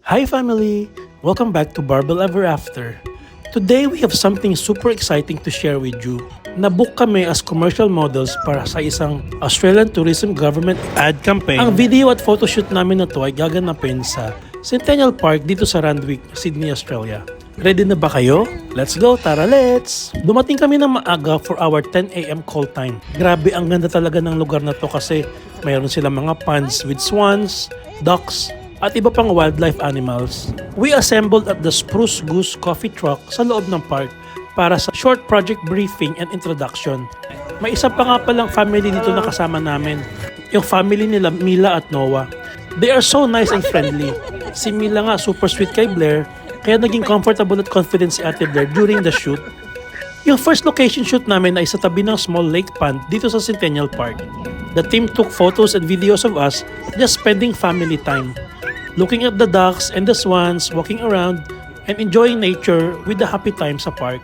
Hi family! Welcome back to Barbell Ever After. Today we have something super exciting to share with you. Nabook kami as commercial models para sa isang Australian Tourism Government ad campaign. Ang video at photoshoot namin na to ay gaganapin sa Centennial Park dito sa Randwick, Sydney, Australia. Ready na ba kayo? Let's go! Tara, let's! Dumating kami ng maaga for our 10 a.m. call time. Grabe, ang ganda talaga ng lugar na to kasi mayroon silang mga ponds with swans, ducks, at iba pang wildlife animals. We assembled at the Spruce Goose Coffee Truck sa loob ng park para sa short project briefing and introduction. May isa pa nga palang family dito na kasama namin, yung family nila Mila at Noah. They are so nice and friendly. Si Mila nga super sweet kay Blair, kaya naging comfortable at confident si Ate Blair during the shoot. Yung first location shoot namin ay sa tabi ng small lake pond dito sa Centennial Park. The team took photos and videos of us just spending family time, looking at the ducks and the swans, walking around, and enjoying nature with the happy time sa park.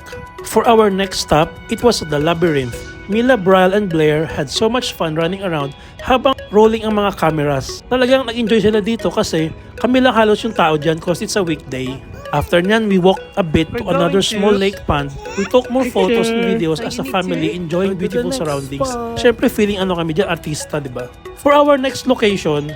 For our next stop, it was the labyrinth. Mila, Brian, and Blair had so much fun running around habang rolling ang mga cameras. Talagang nag-enjoy sila dito kasi kami lang halos yung tao dyan because it's a weekday. After nyan, we walked a bit to another small lake pond. We took more photos and videos as a family enjoying beautiful surroundings. Siyempre feeling kami dyan, artista, di ba? For our next location,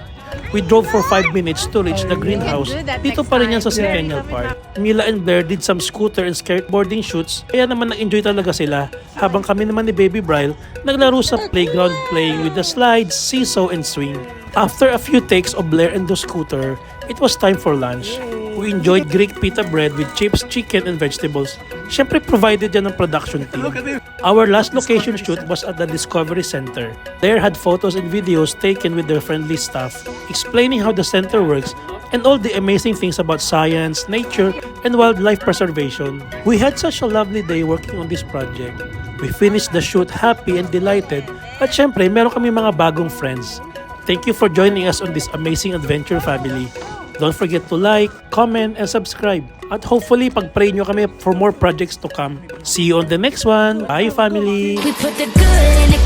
we drove for 5 minutes to reach the greenhouse. Dito pa rin yan sa Centennial Park. Mila and Blair did some scooter and skateboarding shoots, kaya naman nag-enjoy talaga sila. Habang kami naman ni Baby Bryle, naglaro sa playground playing with the slides, seesaw, and swing. After a few takes of Blair and the scooter, it was time for lunch. We enjoyed Greek pita bread with chips, chicken, and vegetables. Siyempre provided yan ng production team. Our last location shoot was at the Discovery Center. There had photos and videos taken with their friendly staff, explaining how the center works and all the amazing things about science, nature, and wildlife preservation. We had such a lovely day working on this project. We finished the shoot happy and delighted, at syempre meron kami mga bagong friends. Thank you for joining us on this amazing adventure, family. Don't forget to like, comment, and subscribe. At hopefully, pag-pray nyo kami for more projects to come. See you on the next one. Bye, family! We put the good in the